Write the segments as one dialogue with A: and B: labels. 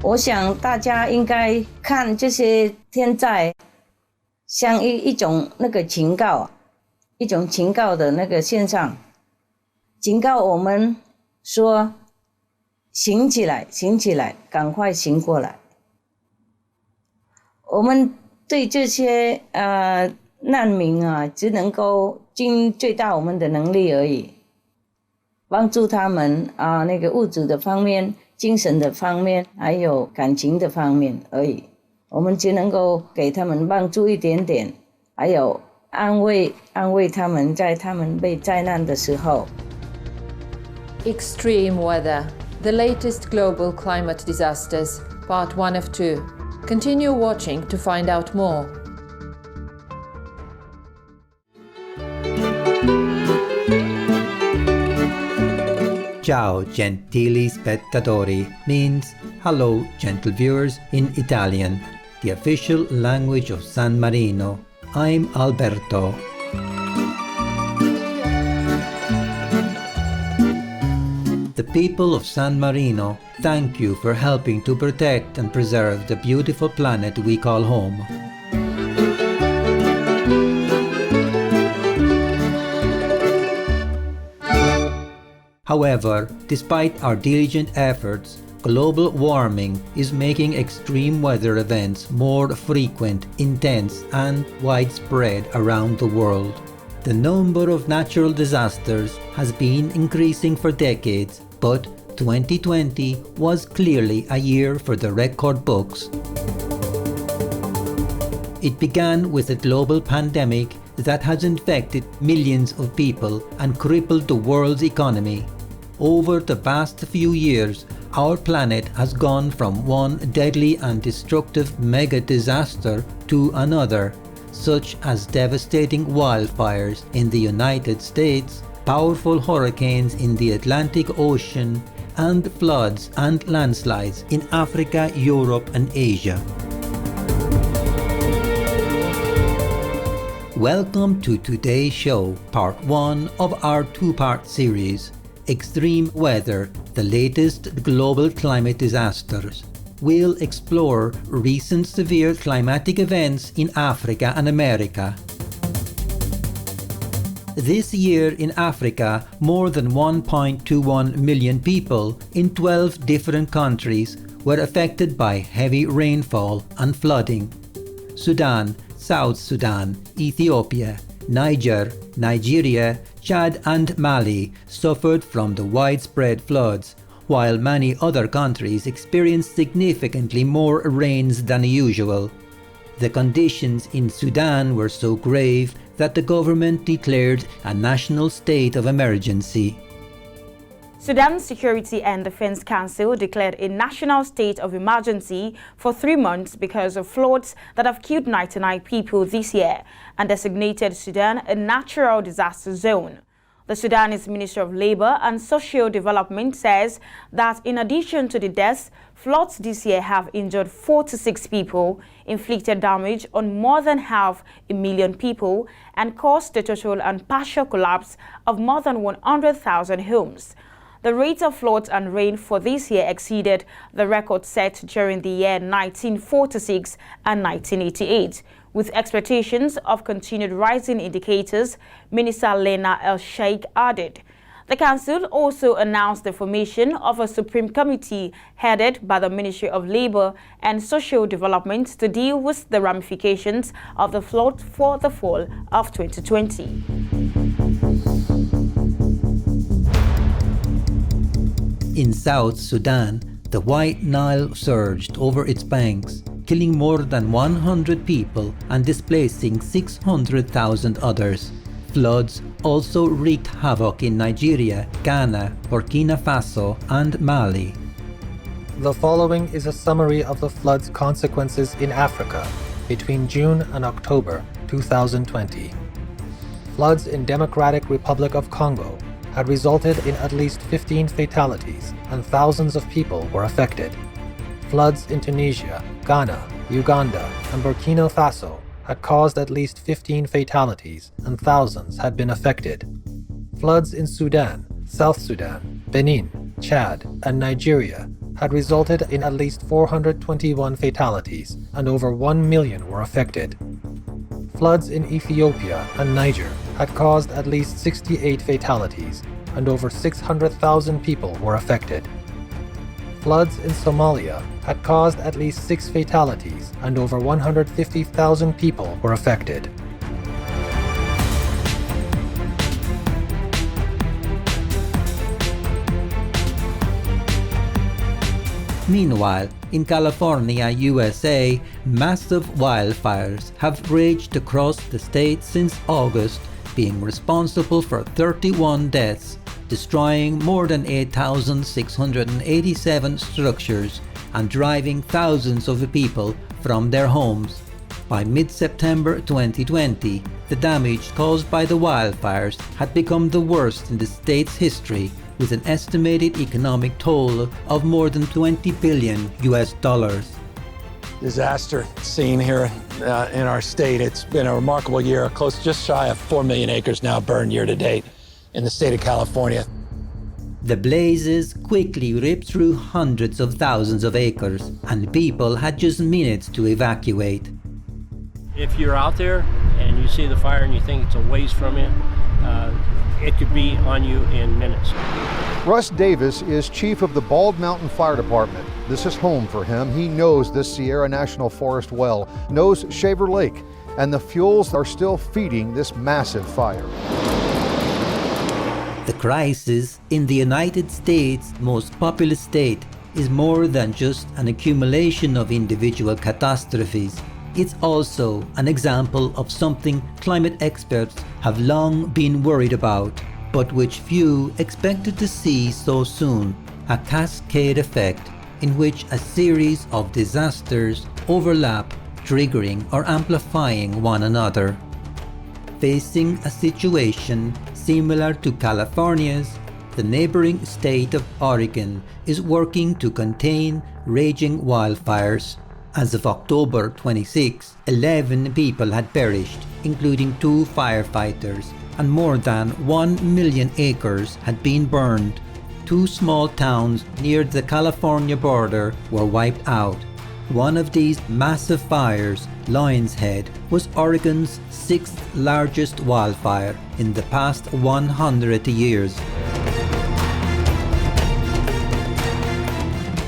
A: 我想大家应该看这些天灾像一种那个警告，一种警告的那个现象，警告我们说醒起来，醒起来，赶快醒过来。我们对这些难民啊，只能够尽最大我们的能力而已，帮助他们那个物质的方面、精神的方面，还有感情的方面而已。我们只能够给他们帮助一点点，还有安慰他们，在他们被灾难的时候。
B: Extreme weather, the latest global climate disasters, part 1 of 2. Continue watching to find out more.
C: Ciao gentili spettatori means hello gentle viewers in Italian, the official language of San Marino. I'm Alberto. The people of San Marino thank you for helping to protect and preserve the beautiful planet we call home. However, despite our diligent efforts, global warming is making extreme weather events more frequent, intense, and widespread around the world. The number of natural disasters has been increasing for decades, but 2020 was clearly a year for the record books. It began with a global pandemic that has infected millions of people and crippled the world's economy. Over the past few years, our planet has gone from one deadly and destructive mega disaster to another, such as devastating wildfires in the United States, powerful hurricanes in the Atlantic Ocean, and floods and landslides in Africa, Europe, and Asia. Welcome to today's show, part 1 of our two-part series, Extreme Weather, the latest global climate disasters. We'll explore recent severe climatic events in Africa and America. This year in Africa, more than 1.21 million people in 12 different countries were affected by heavy rainfall and flooding. Sudan, South Sudan, Ethiopia, Niger, Nigeria, Chad and Mali suffered from the widespread floods, while many other countries experienced significantly more rains than usual. The conditions in Sudan were so grave that the government declared a national state of emergency.
D: Sudan's Security and Defense Council declared a national state of emergency for 3 months because of floods that have killed 99 people this year and designated Sudan a natural disaster zone. The Sudanese Ministry of Labor and Social Development says that in addition to the deaths, floods this year have injured 46 people, inflicted damage on more than 500,000 people, and caused the total and partial collapse of more than 100,000 homes. The rate of floods and rain for this year exceeded the record set during the year 1946 and 1988. With expectations of continued rising indicators, Minister Lena El-Sheikh added. The Council also announced the formation of a Supreme Committee headed by the Ministry of Labor and Social Development to deal with the ramifications of the flood for the fall of 2020.
C: In South Sudan, the White Nile surged over its banks, killing more than 100 people and displacing 600,000 others. Floods also wreaked havoc in Nigeria, Ghana, Burkina Faso, and Mali.
E: The following is a summary of the flood's consequences in Africa between June and October 2020. Floods in Democratic Republic of Congo had resulted in at least 15 fatalities and thousands of people were affected. Floods in Tunisia, Ghana, Uganda, and Burkina Faso had caused at least 15 fatalities and thousands had been affected. Floods in Sudan, South Sudan, Benin, Chad, and Nigeria had resulted in at least 421 fatalities, and over 1 million were affected. Floods in Ethiopia and Niger had caused at least 68 fatalities, and over 600,000 people were affected. Floods in Somalia had caused at least 6 fatalities, and over 150,000 people were affected.
C: Meanwhile, in California, USA, massive wildfires have raged across the state since August, being responsible for 31 deaths, destroying more than 8,687 structures and driving thousands of people from their homes. By mid-September 2020, the damage caused by the wildfires had become the worst in the state's history, with an estimated economic toll of more than $20 billion.
F: Disaster scene here in our state. It's been a remarkable year, just shy of 4 million acres now burned year to date in the state of California.
C: The blazes quickly ripped through hundreds of thousands of acres, and people had just minutes to evacuate.
G: If you're out there and you see the fire and you think it's a ways from you, it could be on you in minutes.
H: Russ Davis is chief of the Bald Mountain Fire Department. This is home for him. He knows this Sierra National Forest well, knows Shaver Lake, and the fuels are still feeding this massive fire.
C: The crisis in the United States' most populous state is more than just an accumulation of individual catastrophes. It's also an example of something climate experts have long been worried about, but which few expected to see so soon: a cascade effect in which a series of disasters overlap, triggering or amplifying one another. Facing a situation similar to California's, the neighboring state of Oregon is working to contain raging wildfires. As of October 26, 11 people had perished, including 2 firefighters, and more than 1 million acres had been burned. 2 small towns near the California border were wiped out. One of these massive fires, Lion's Head, was Oregon's 6th largest wildfire in the past 100 years.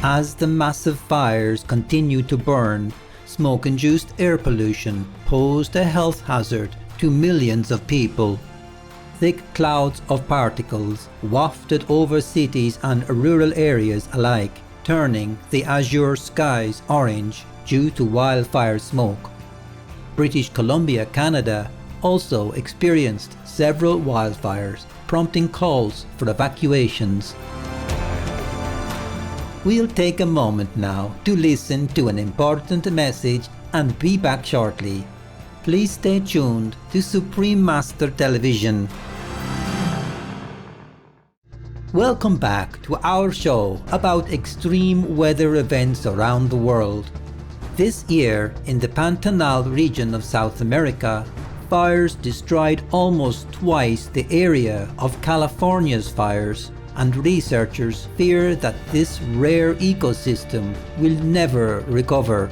C: As the massive fires continued to burn, smoke-induced air pollution posed a health hazard to millions of people. Thick clouds of particles wafted over cities and rural areas alike, turning the azure skies orange due to wildfire smoke. British Columbia, Canada, also experienced several wildfires, prompting calls for evacuations. We'll take a moment now to listen to an important message and be back shortly. Please stay tuned to Supreme Master Television. Welcome back to our show about extreme weather events around the world. This year, in the Pantanal region of South America, fires destroyed almost twice the area of California's fires, and researchers fear that this rare ecosystem will never recover.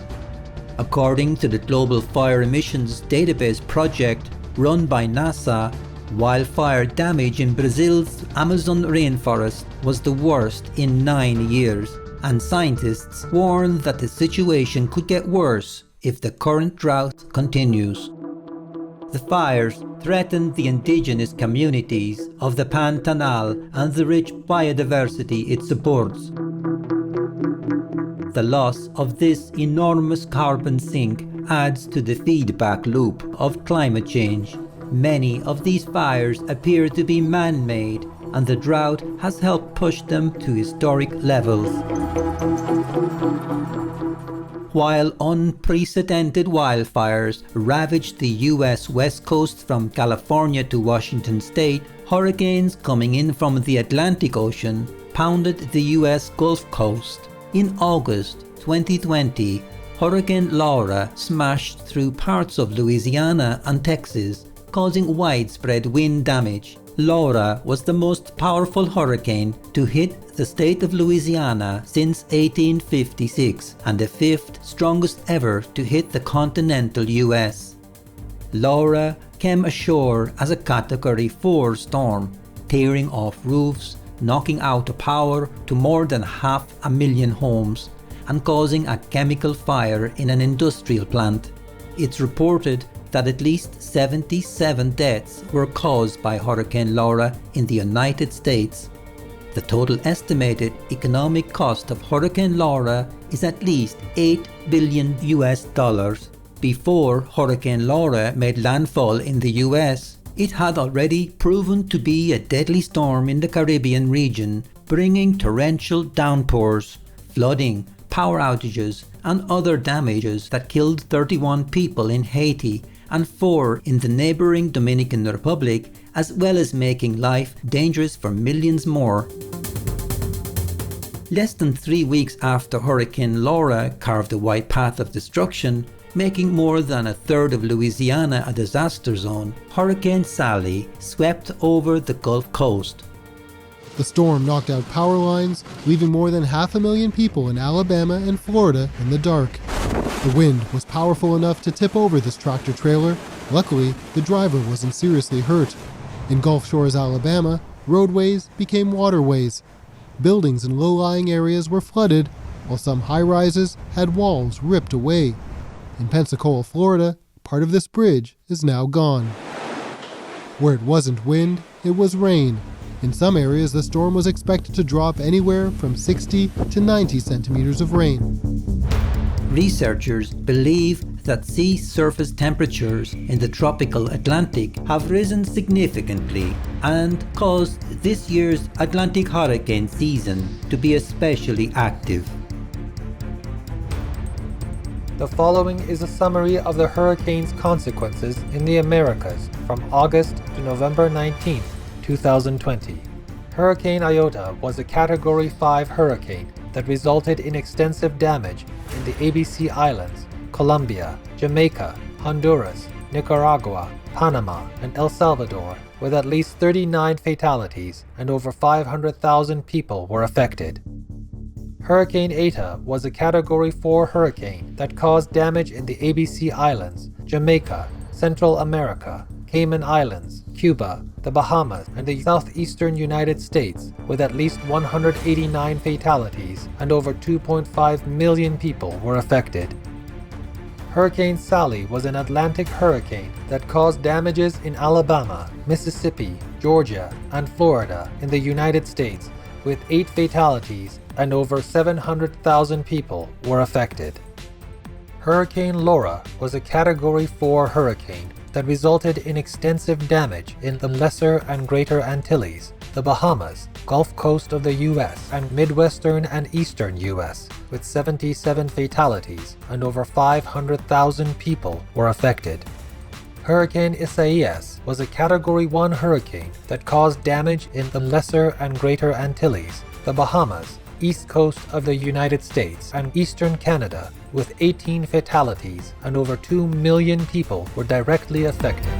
C: According to the Global Fire Emissions Database project run by NASA, wildfire damage in Brazil's Amazon rainforest was the worst in 9 years, and scientists warn that the situation could get worse if the current drought continues. The fires threatened the indigenous communities of the Pantanal and the rich biodiversity it supports. The loss of this enormous carbon sink adds to the feedback loop of climate change. Many of these fires appear to be man-made, and the drought has helped push them to historic levels. While unprecedented wildfires ravaged the US West Coast from California to Washington state, hurricanes coming in from the Atlantic Ocean pounded the US Gulf Coast. In August 2020, Hurricane Laura smashed through parts of Louisiana and Texas, causing widespread wind damage, Laura was the most powerful hurricane to hit the state of Louisiana since 1856 and the fifth strongest ever to hit the continental US. Laura came ashore as a Category 4 storm, tearing off roofs, knocking out the power to more than 500,000 homes, and causing a chemical fire in an industrial plant. It's reported that at least 77 deaths were caused by Hurricane Laura in the United States. The total estimated economic cost of Hurricane Laura is at least $8 billion. Before Hurricane Laura made landfall in the US, it had already proven to be a deadly storm in the Caribbean region, bringing torrential downpours, flooding, power outages, and other damages that killed 31 people in Haiti and 4 in the neighboring Dominican Republic, as well as making life dangerous for millions more. Less than 3 weeks after Hurricane Laura carved a wide path of destruction, making more than a third of Louisiana a disaster zone, Hurricane Sally swept over the Gulf Coast.
I: The storm knocked out power lines, leaving more than 500,000 people in Alabama and Florida in the dark. The wind was powerful enough to tip over this tractor trailer. Luckily, the driver wasn't seriously hurt. In Gulf Shores, Alabama, roadways became waterways. Buildings in low-lying areas were flooded, while some high-rises had walls ripped away. In Pensacola, Florida, part of this bridge is now gone. Where it wasn't wind, it was rain. In some areas, the storm was expected to drop anywhere from 60 to 90 centimeters of rain.
C: Researchers believe that sea surface temperatures in the tropical Atlantic have risen significantly and caused this year's Atlantic hurricane season to be especially active.
E: The following is a summary of the hurricane's consequences in the Americas from August to November 19, 2020. Hurricane Iota was a Category 5 hurricane that resulted in extensive damage in the ABC Islands, Colombia, Jamaica, Honduras, Nicaragua, Panama, and El Salvador, with at least 39 fatalities and over 500,000 people were affected. Hurricane Eta was a Category 4 hurricane that caused damage in the ABC Islands, Jamaica, Central America, Cayman Islands, Cuba, the Bahamas, and the southeastern United States, with at least 189 fatalities and over 2.5 million people were affected. Hurricane Sally was an Atlantic hurricane that caused damages in Alabama, Mississippi, Georgia, and Florida in the United States, with 8 fatalities and over 700,000 people were affected. Hurricane Laura was a Category 4 hurricane that resulted in extensive damage in the Lesser and Greater Antilles, the Bahamas, Gulf Coast of the US, and Midwestern and Eastern US, with 77 fatalities and over 500,000 people were affected. Hurricane Isaias was a Category 1 hurricane that caused damage in the Lesser and Greater Antilles, the Bahamas, East Coast of the United States, and Eastern Canada, with 18 fatalities and over 2 million people were directly affected.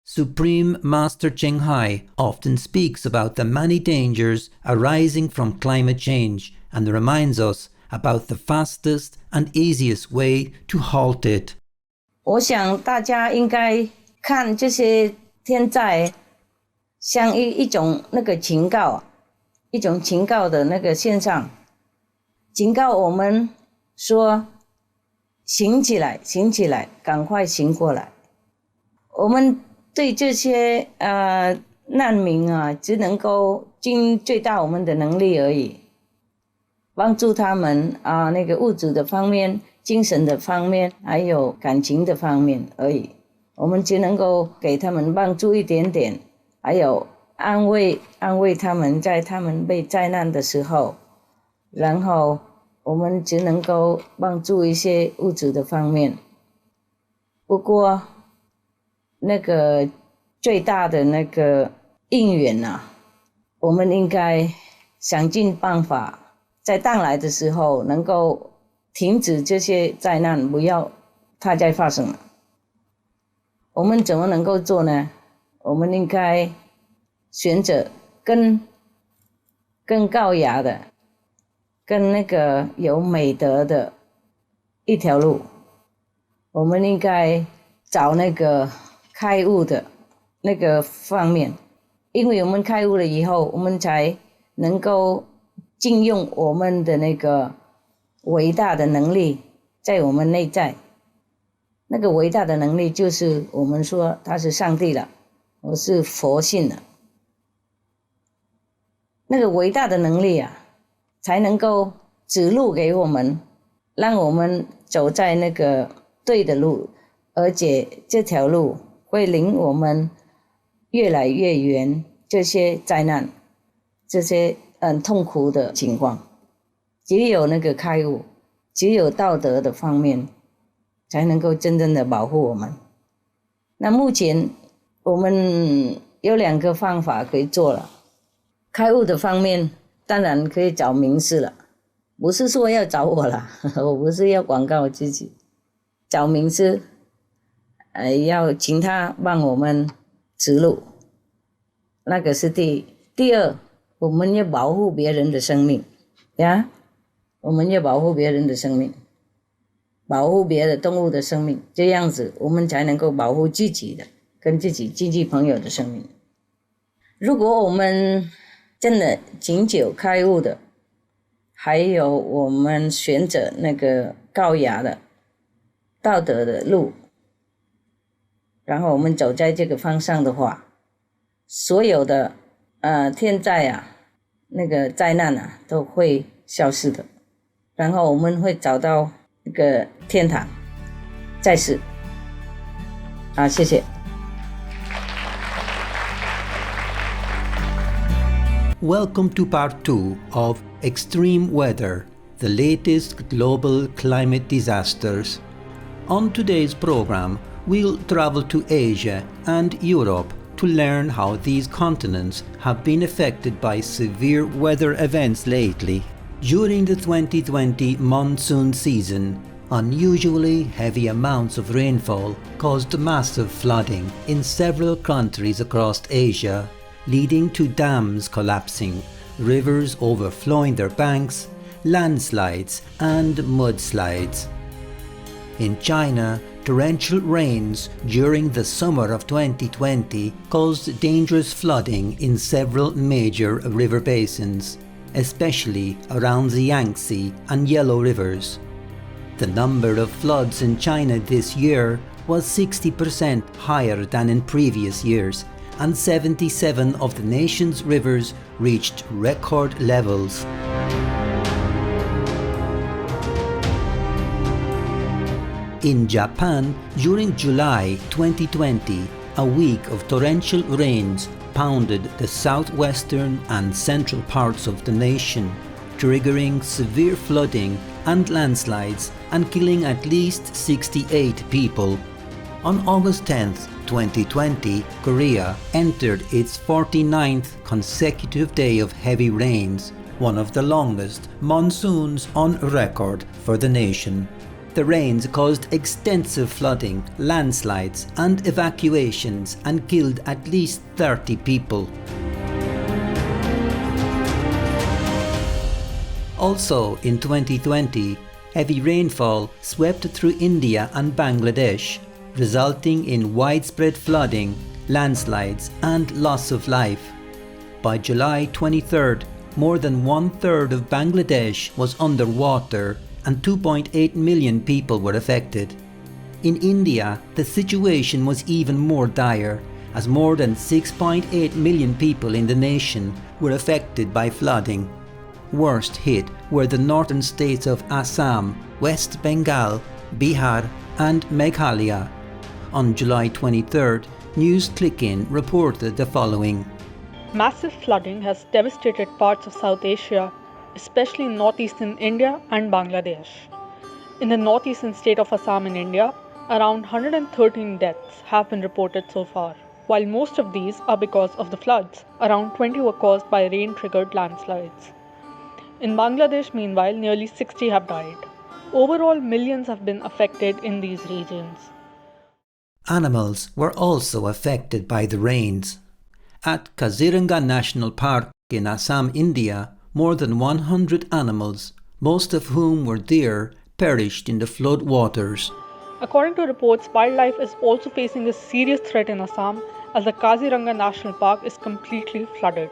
C: Supreme Master Cheng Hai often speaks about the many dangers arising from climate change and reminds us about the fastest and easiest way to halt it.
A: 我想大家应该看这些天灾像一种那个警告，一种警告的那个现象，警告我们说醒起来，醒起来，赶快醒过来。我们对这些难民啊，只能够尽最大我们的能力而已，帮助他们那个物质的方面、精神的方面，还有感情的方面而已。我们只能够给他们帮助一点点，还有安慰他们，在他们被灾难的时候，然后我们只能够帮助一些物质的方面。不过那个最大的那个应援啊，我们应该想尽办法，在当来的时候能够停止这些灾难，不要它再发生了。我们怎么能够做呢？我们应该选择更高雅的、更那个有美德的一条路。我们应该找那个开悟的那个方面，因为我们开悟了以后，我们才能够尽用我们的那个伟大的能力在我们内在。那个伟大的能力就是我们说他是上帝了，我是佛性了。那个伟大的能力啊，才能够指路给我们，让我们走在那个对的路，而且这条路会令我们越来越远这些灾难，这些痛苦的情况。只有那个开悟，只有道德的方面，才能够真正的保护我们。那目前我们有2个方法可以做了。开悟的方面当然可以找名师了，不是说要找我了，我不是要广告自己，找名师要请他帮我们指路，那个是第二，我们要保护别人的生命呀，我们要保护别人的生命，保护别的动物的生命，这样子我们才能够保护自己的跟自己亲戚朋友的生命。如果我们真的经久开悟的，还有我们选择那个高雅的道德的路，然后我们走在这个方向的话，所有的天灾啊，那个灾难啊都会消失的，然后我们会找到那个天堂在世。谢谢。
C: Welcome to part 2 of Extreme Weather, the latest global climate disasters. On today's program, we'll travel to Asia and Europe to learn how these continents have been affected by severe weather events lately. During the 2020 monsoon season, unusually heavy amounts of rainfall caused massive flooding in several countries across Asia, leading to dams collapsing, rivers overflowing their banks, landslides and mudslides. In China, torrential rains during the summer of 2020 caused dangerous flooding in several major river basins, especially around the Yangtze and Yellow rivers. The number of floods in China this year was 60% higher than in previous years, and 77 of the nation's rivers reached record levels. In Japan, during July 2020, a week of torrential rains pounded the southwestern and central parts of the nation, triggering severe flooding and landslides and killing at least 68 people. On August 10, 2020, Korea entered its 49th consecutive day of heavy rains, one of the longest monsoons on record for the nation. The rains caused extensive flooding, landslides and evacuations and killed at least 30 people. Also in 2020, heavy rainfall swept through India and Bangladesh, resulting in widespread flooding, landslides and loss of life. By July 23rd, more than 1/3 of Bangladesh was underwater and 2.8 million people were affected. In India, the situation was even more dire, as more than 6.8 million people in the nation were affected by flooding. Worst hit were the northern states of Assam, West Bengal, Bihar and Meghalaya. On July 23rd, News Click-In reported the following.
J: Massive flooding has devastated parts of South Asia, especially in northeastern India and Bangladesh. In the northeastern state of Assam in India, around 113 deaths have been reported so far. While most of these are because of the floods, around 20 were caused by rain-triggered landslides. In Bangladesh, meanwhile, nearly 60 have died. Overall, millions have been affected in these regions.
C: Animals were also affected by the rains. At Kaziranga National Park in Assam, India, more than 100 animals, most of whom were deer, perished in the flood waters.
J: According to reports, wildlife is also facing a serious threat in Assam as the Kaziranga National Park is completely flooded.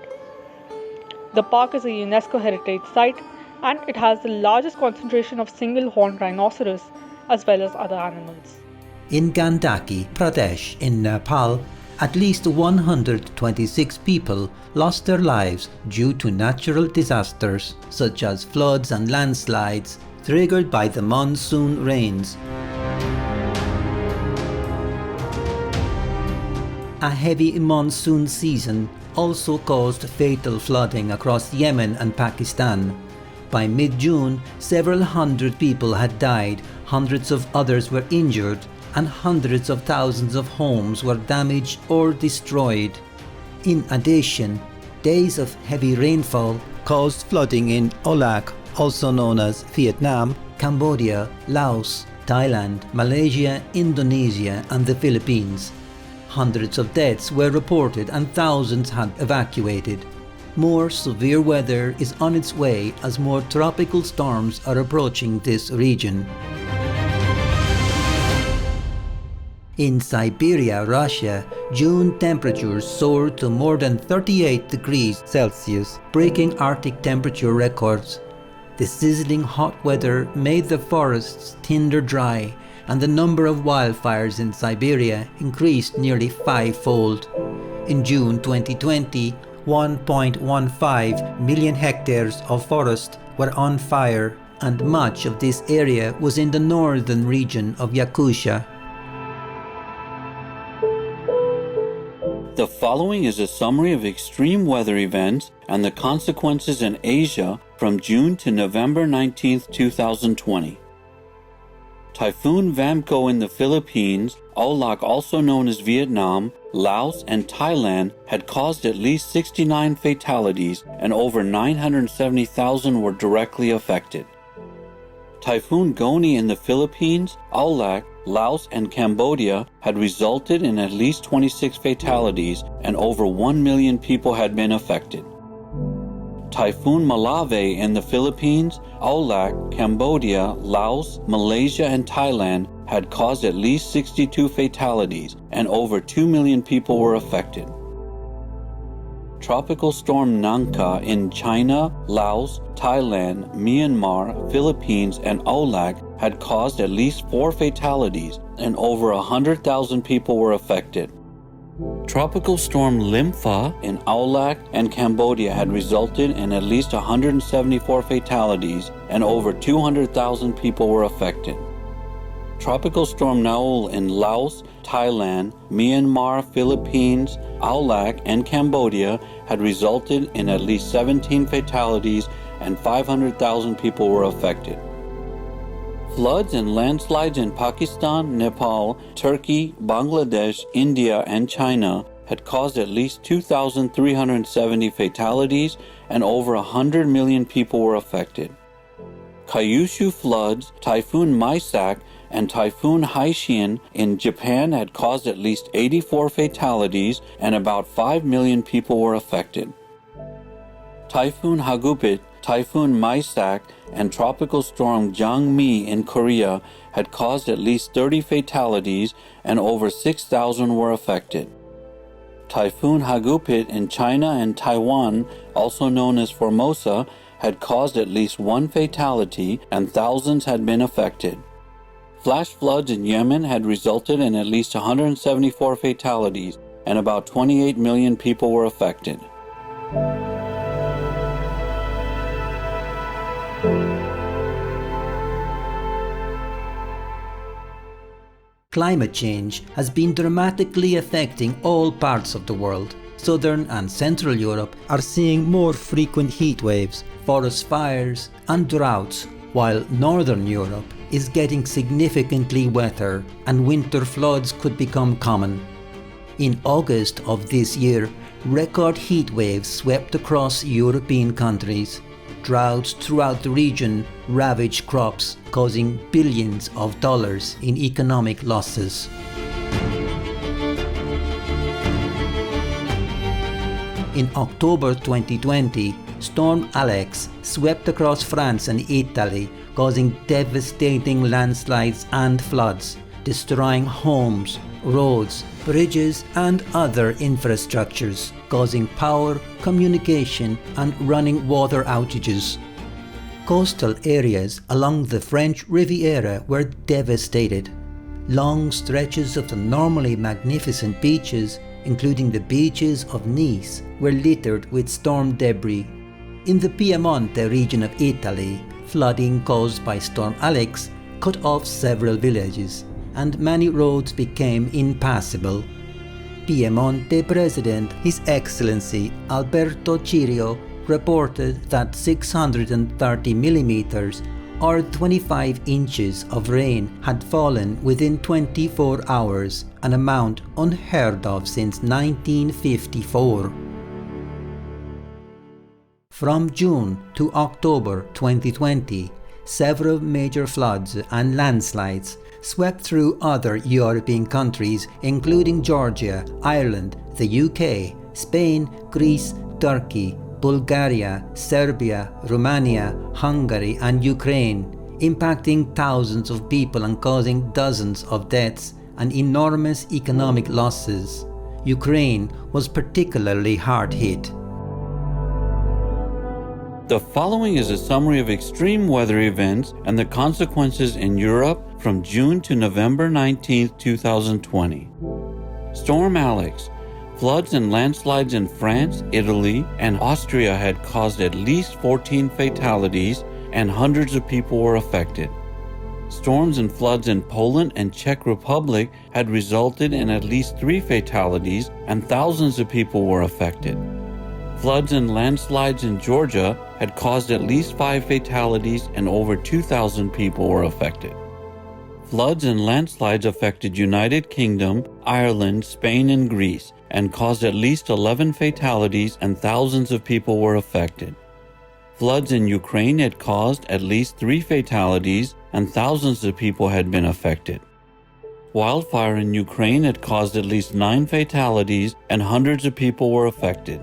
J: The park is a UNESCO heritage site and it has the largest concentration of single-horned rhinoceros as well as other animals.
C: In Gandaki, Pradesh, in Nepal, at least 126 people lost their lives due to natural disasters such as floods and landslides triggered by the monsoon rains. A heavy monsoon season also caused fatal flooding across Yemen and Pakistan. By mid-June, several hundred people had died, hundreds of others were injured, and hundreds of thousands of homes were damaged or destroyed. In addition, days of heavy rainfall caused flooding in Olac, also known as Vietnam, Cambodia, Laos, Thailand, Malaysia, Indonesia, and the Philippines. Hundreds of deaths were reported and thousands had evacuated. More severe weather is on its way as more tropical storms are approaching this region. In Siberia, Russia, June temperatures soared to more than 38 degrees Celsius, breaking Arctic temperature records. The sizzling hot weather made the forests tinder dry, and the number of wildfires in Siberia increased nearly fivefold. In June 2020, 1.15 million hectares of forest were on fire, and much of this area was in the northern region of Yakutia.
K: The following is a summary of extreme weather events and the consequences in Asia from June to November 19, 2020. Typhoon Vamco in the Philippines, Olac also known as Vietnam, Laos, and Thailand had caused at least 69 fatalities and over 970,000 were directly affected. Typhoon Goni in the Philippines, Olac, Laos, and Cambodia had resulted in at least 26 fatalities and over 1 million people had been affected. Typhoon Malave in the Philippines, Olac, Cambodia, Laos, Malaysia, and Thailand had caused at least 62 fatalities and over 2 million people were affected. Tropical Storm Nangka in China, Laos, Thailand, Myanmar, Philippines, and Olac had caused at least 4 fatalities and over 100,000 people were affected. Tropical Storm Limpha in Olac and Cambodia had resulted in at least 174 fatalities and over 200,000 people were affected. Tropical Storm Naul in Laos, Thailand, Myanmar, Philippines, Olac, and Cambodia had resulted in at least 17 fatalities and 500,000 people were affected. Floods and landslides in Pakistan, Nepal, Turkey, Bangladesh, India, and China had caused at least 2,370 fatalities and over 100 million people were affected. Kyushu floods, Typhoon Maisak, and Typhoon Haishin in Japan had caused at least 84 fatalities and about 5 million people were affected. Typhoon Hagupit, Typhoon Maisak, and Tropical Storm Jangmi in Korea had caused at least 30 fatalities and over 6,000 were affected. Typhoon Hagupit in China and Taiwan, also known as Formosa, had caused at least 1 fatality and thousands had been affected. Flash floods in Yemen had resulted in at least 174 fatalities and about 28 million people were affected.
C: Climate change has been dramatically affecting all parts of the world. Southern and Central Europe are seeing more frequent heat waves, forest fires, and droughts, while Northern Europe is getting significantly wetter and winter floods could become common. In August of this year, record heat waves swept across European countries. droughts throughout the region ravage crops, causing billions of dollars in economic losses. In October 2020, Storm Alex swept across France and Italy, causing devastating landslides and floods, destroying homes, roads, bridges, and other infrastructures, causing power, communication, and running water outages. Coastal areas along the French Riviera were devastated. Long stretches of the normally magnificent beaches, including the beaches of Nice, were littered with storm debris. In the Piemonte region of Italy, flooding caused by Storm Alex cut off several villages, and many roads became impassable. Piemonte President His Excellency Alberto Cirio reported that 630 millimeters or 25 inches of rain had fallen within 24 hours, an amount unheard of since 1954. From June to October 2020, several major floods and landslides swept through other European countries, including Georgia, Ireland, the UK, Spain, Greece, Turkey, Bulgaria, Serbia, Romania, Hungary, and Ukraine, impacting thousands of people and causing dozens of deaths and enormous economic losses. Ukraine was particularly hard hit.
K: The following is a summary of extreme weather events and the consequences in Europe from June to November 19, 2020. Storm Alex. Floods and landslides in France, Italy, and Austria had caused at least 14 fatalities and hundreds of people were affected. Storms and floods in Poland and Czech Republic had resulted in at least 3 fatalities and thousands of people were affected. Floods and landslides in Georgia had caused at least 5 fatalities and over 2,000 people were affected. Floods and landslides affected United Kingdom, Ireland, Spain, and Greece, and caused at least 11 fatalities and thousands of people were affected. Floods in Ukraine had caused at least 3 fatalities and thousands of people had been affected. Wildfire in Ukraine had caused at least 9 fatalities and hundreds of people were affected.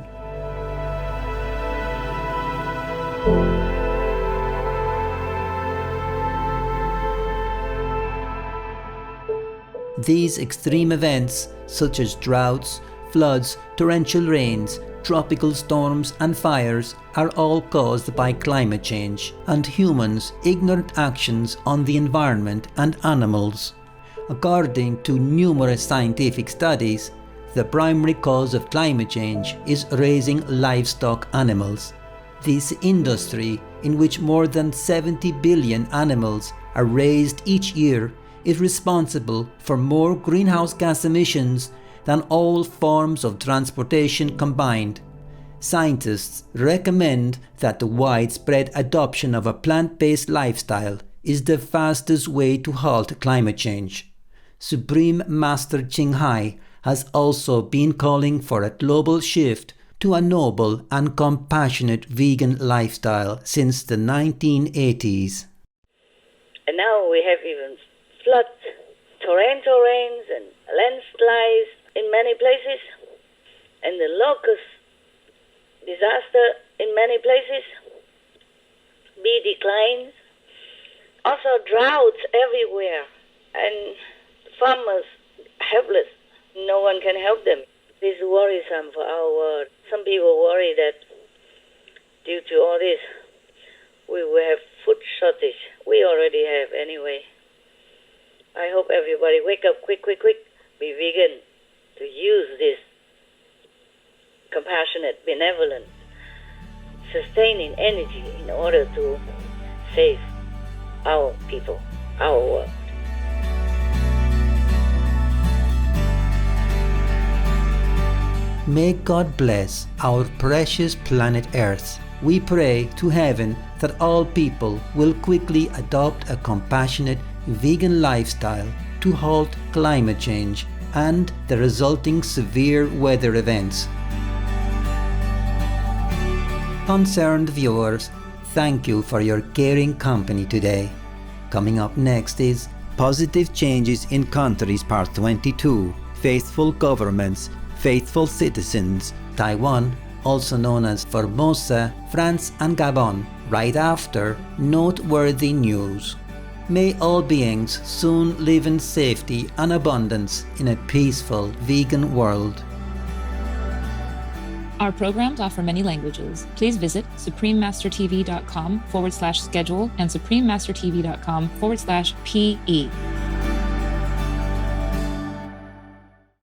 C: These extreme events, such as droughts, floods, torrential rains, tropical storms, and fires, are all caused by climate change and humans' ignorant actions on the environment and animals. According to numerous scientific studies, the primary cause of climate change is raising livestock animals. This industry, in which more than 70 billion animals are raised each year, is responsible for more greenhouse gas emissions than all forms of transportation combined. Scientists recommend that the widespread adoption of a plant-based lifestyle is the fastest way to halt climate change. Supreme Master Ching Hai has also been calling for a global shift to a noble and compassionate vegan lifestyle since the 1980s.
L: And now we have even floods, torrential rains, and landslides in many places, and the locust disaster in many places, bee declines, also droughts everywhere, and farmers helpless. No one can help them. This is worrisome for our world. Some people worry that due to all this, we will have food shortage. We already have anyway. I hope everybody wake up quick, be vegan, to use this compassionate, benevolent, sustaining energy in order to save our people, our world.
C: May God bless our precious planet Earth. We pray to heaven that all people will quickly adopt a compassionate vegan lifestyle to halt climate change and the resulting severe weather events. Concerned viewers, thank you for your caring company today. Coming up next is Positive Changes in Countries Part 22, Faithful Governments, Faithful Citizens, Taiwan, also known as Formosa, France and Gabon, right after Noteworthy News. May all beings soon live in safety and abundance in a peaceful vegan world.
M: Our programs offer many languages. Please visit suprememastertv.com/schedule and suprememastertv.com/PE.